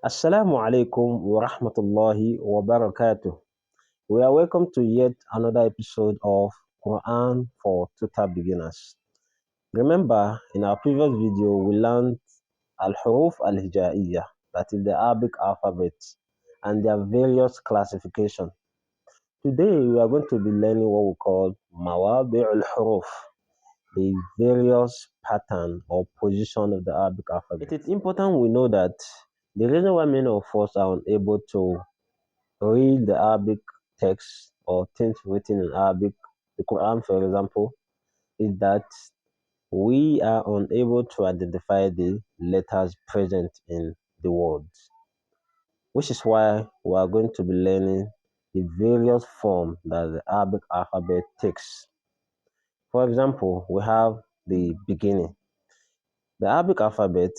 Assalamu alaikum wa rahmatullahi wa barakatuh. We are welcome to yet another episode of Quran for total beginners. Remember, in our previous video, we learned al-huruf al-hijaiyah, that is the Arabic alphabet, and their various classification. Today, we are going to be learning what we call mawadi' al-huruf, the various pattern or position of the Arabic alphabet. It is important we know that the reason why many of us are unable to read the Arabic text or things written in Arabic, the Quran, for example, is that we are unable to identify the letters present in the words, which is why we are going to be learning the various forms that the Arabic alphabet takes. For example, we have the beginning. The Arabic alphabet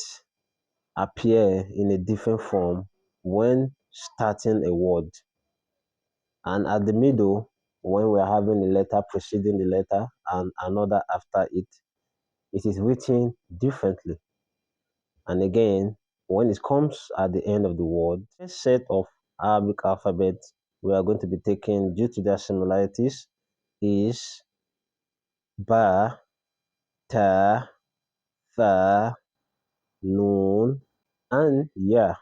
appear in a different form when starting a word, and at the middle, when we are having a letter preceding the letter and another after it, it is written differently. And again, when it comes at the end of the word, first set of Arabic alphabet we are going to be taking due to their similarities is Ba, Ta, Tha, Nun, and Ya.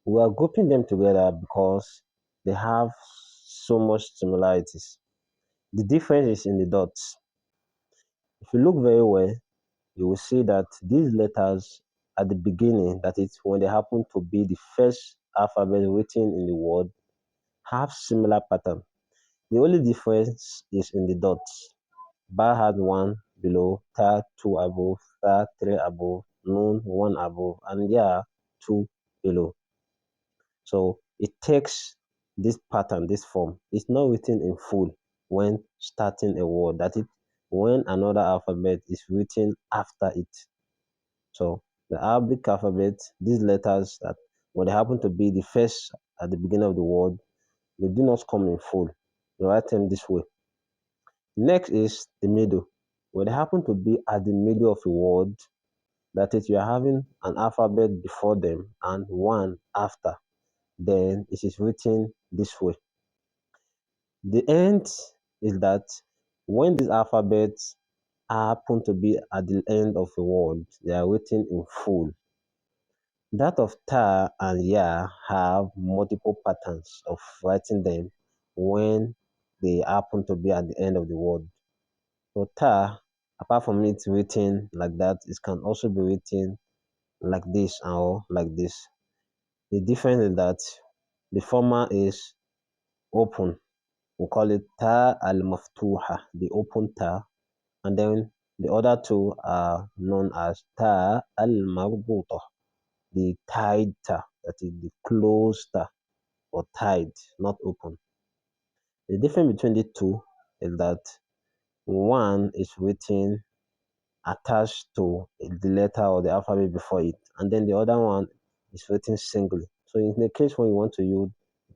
We are grouping them together because they have so much similarities. The difference is in the dots. If you look very well, you will see that these letters at the beginning, that is when they happen to be the first alphabet written in the word, have similar pattern. The only difference is in the dots. Ba had one below, Ta two above, Tha three above, Nun one above, and Ya two below. So it takes this pattern, this form. It's not written in full when starting a word. That is when another alphabet is written after it. So the Arabic alphabet, these letters that when they happen to be the first at the beginning of the word, they do not come in full. You write them this way. Next is the middle. When they happen to be at the middle of a word, that is, you are having an alphabet before them and one after, then it is written this way. The end is that when these alphabets happen to be at the end of a word, they are written in full. That of Ta and Ya have multiple patterns of writing them when they happen to be at the end of the word. So Ta, apart from it written like that, it can also be written like this or like this. The difference is that the former is open. We call it Ta al-Maftuha, the open Ta, and then the other two are known as Ta al-Marbuta, the tied Ta, that is the closed Ta or tied, not open. The difference between the two is that one is written attached to the letter or the alphabet before it, and then the other one is written singly. So in the case when you want to use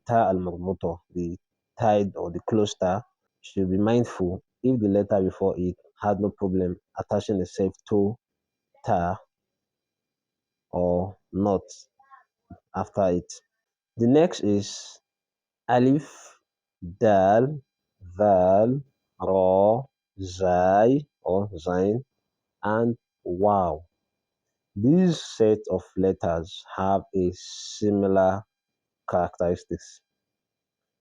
Ta al-Marbuta, the tied or the closed Ta, should be mindful if the letter before it had no problem attaching itself to Ta or not after it. The next is Alif, Dal, Val, Ra, Zai or Zain, and Wow. These set of letters have a similar characteristics.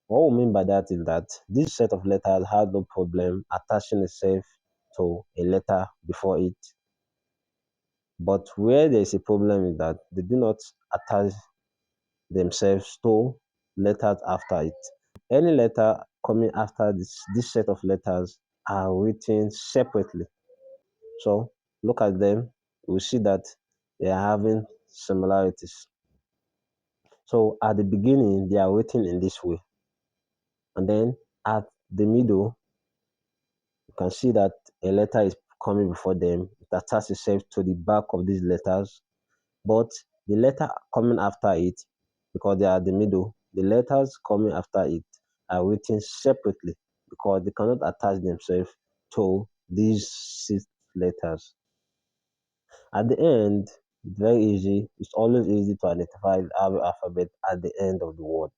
What we mean by that is that this set of letters has no problem attaching itself to a letter before it. But where there is a problem is that they do not attach themselves to letters after it. Any letter coming after this set of letters are written separately. So look at them, we see that they are having similarities. So at the beginning, they are written in this way. And then at the middle, you can see that a letter is coming before them. It attaches itself to the back of these letters. But the letter coming after it, because they are the middle, the letters coming after it are written separately because they cannot attach themselves to these six letters. At the end, It's very easy. It's always easy to identify the Arabic alphabet at the end of the word.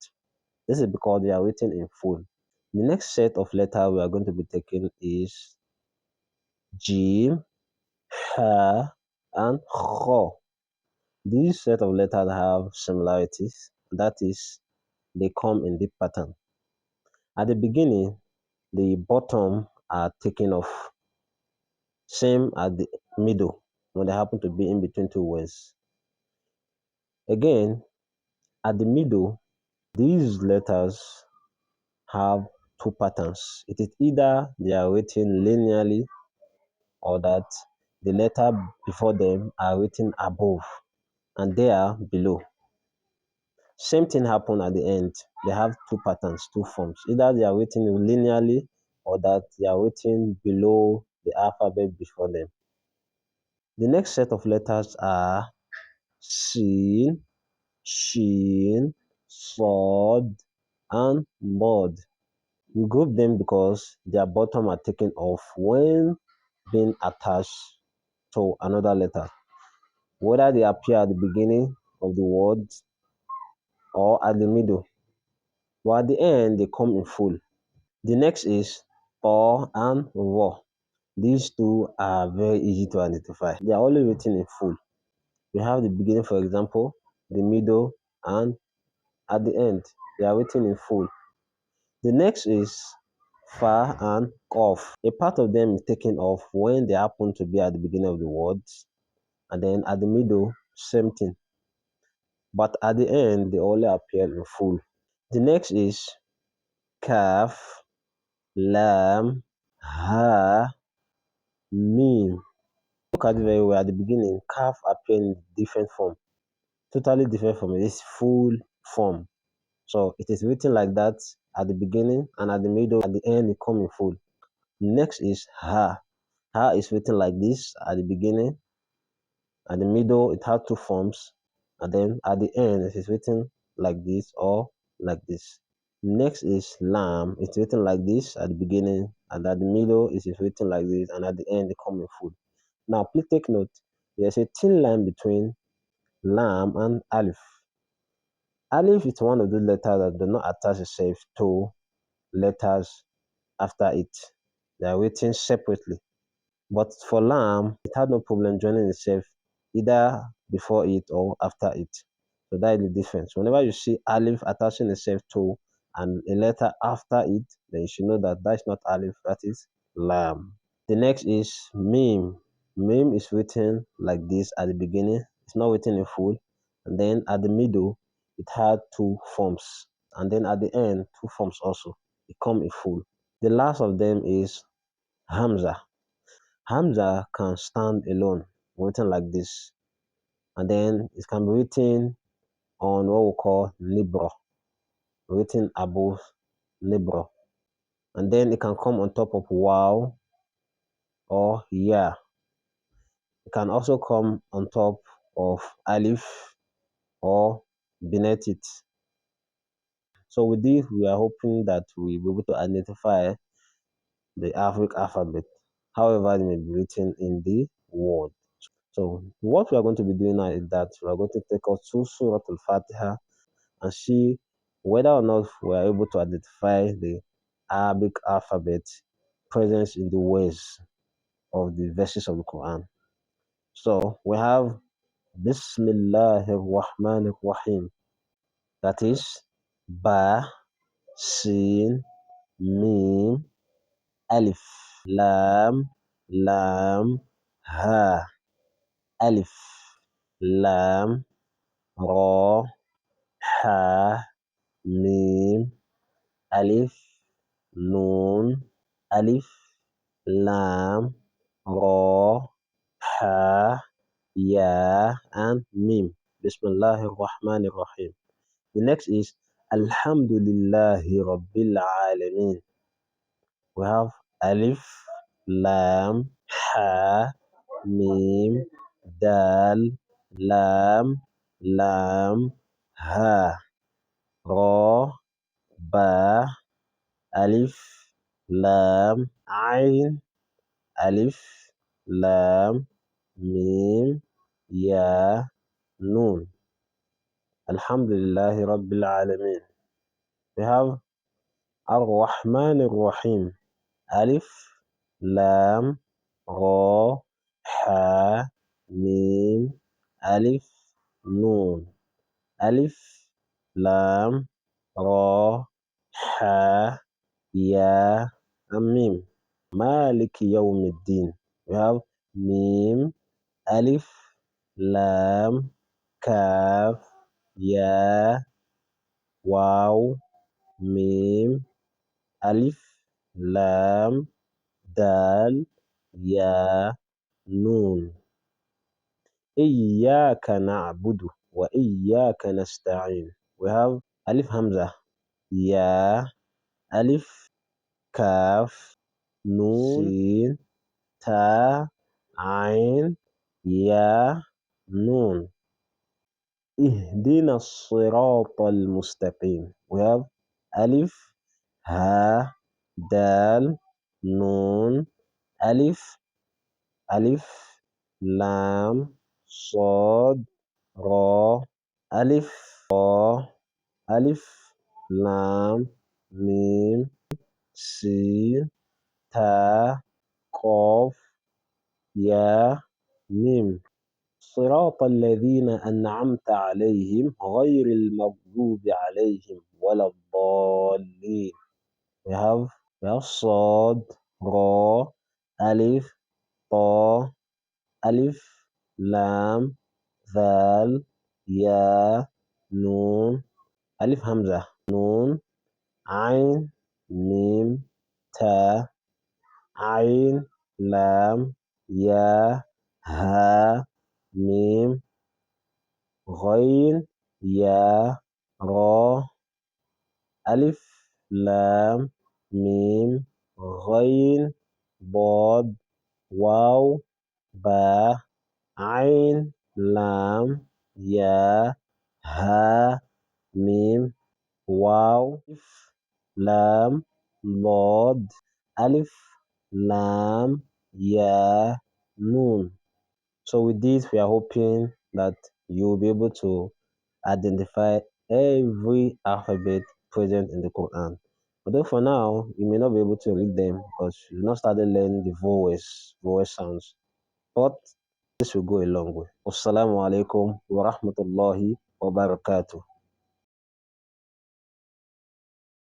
This is because they are written in full. The next set of letters we are going to be taking is Jim, Ha, and Kho. These set of letters have similarities. That is, they come in deep pattern. At the beginning, the bottom are taken off. Same at the middle when they happen to be in between two words. Again, at the middle, these letters have two patterns. It is either they are written linearly or that the letter before them are written above and they are below. Same thing happen at the end. They have two patterns, two forms. Either they are written linearly or that they are written below the alphabet before them. The next set of letters are Sin, Shin, Sod, and Mod. We group them because their bottom are taken off when being attached to another letter, whether they appear at the beginning of the word or at the middle, but at the end they come in full. The next is or and ro. These two are very easy to identify. They are only written in full. We have the beginning, for example, the middle, and at the end. They are written in full. The next is fa and off. A part of them is taken off when they happen to be at the beginning of the words, and then at the middle, same thing. But at the end, they only appear in full. The next is kaf, lam, ha, mim. Look at it very well. At the beginning, kaf appear in different form, totally different from its full form. So it is written like that at the beginning and at the middle, at the end, it come in full. Next is ha. Ha is written like this at the beginning, at the middle, it has two forms, and then at the end, it is written like this or like this. Next is lam. It's written like this at the beginning, and at the middle, it is written like this, and at the end, it come in full. Now, please take note. There's a thin line between lam and alif. Alif is one of those letters that do not attach itself to letters after it. They are written separately. But for lam, it had no problem joining itself either before it or after it. So that is the difference. Whenever you see alif attaching itself to and a letter after it, then you should know that that is not alif, that is lam. The next is mim. Mim is written like this at the beginning. It's not written in full. And then at the middle, it had two forms. And then at the end, two forms also. It come in full. The last of them is Hamza. Hamza can stand alone, written like this. And then it can be written on what we call libro, written above libro. And then it can come on top of wow or yeah. It can also come on top of alif or beneath it. So with this, we are hoping that we'll be able to identify the Arabic alphabet, however it may be written in the word. So what we are going to be doing now is that we are going to take us to Surah Al-Fatiha and see whether or not we are able to identify the Arabic alphabet present in the words of the verses of the Quran. So we have Bismillahir Rahmanir Rahim. That is Ba, Sin, Mim, Alif, Lam, Lam, Ha, Alif, Lam, Ra, Ha, Mim, Alif, Nun, Alif, Lam, Ra, Ha, Ya, and Mim. Bismillahir Rahmanir Rahim. The next is Alhamdulillahi Rabbil Alameen. We have Alif, Lam, Ha, Mim, Dal, Lam, Lam, Ha, Ra, Ba, Alif, Lam, Ain, Alif, Lam, Mim, Ya, Noon. Alhamdulillahi Rabbil Alameen. We have Ar-Rahman Ar-Rahim. Alif, Lam, Ra, Ha, Mim, Alif, Noon. Alif, Lam, Ra, Ha, Ya, and Mim. Maliki Yawmiddin. We have Mim, Alif, Lam, Kaf, Ya, Waw, Mim, Alif, Lam, Dal, Ya, Noon. إياك نعبد وإياك نستعين. We have Alif Hamza, Ya, Alif, Kaf, Noon, Sin, Ta, Ain, Ya, Noon. اهدنا الصراط المستقيم. We have ألف ها دال نون ألف ألف لام صاد را ألف را ألف لام ميم سين تا قاف يا ميم. صراط الذين أنعمت عليهم غير المغضوب عليهم ولا الضالين. We have صاد را ألف طا ألف لام ذال يا نون ألف همزة نون عين ميم تا عين لام يا ها ميم غين يا را ألف لام ميم غين ضاد واو با عين لام يا ها ميم واو ألف لام ضاد ألف لام يا نون. So with this, we are hoping that you will be able to identify every alphabet present in the Quran. Although for now, you may not be able to read them because you've not started learning the vowel sounds. But this will go a long way. Wassalamu alaikum wa rahmatullahi wa barakatuh.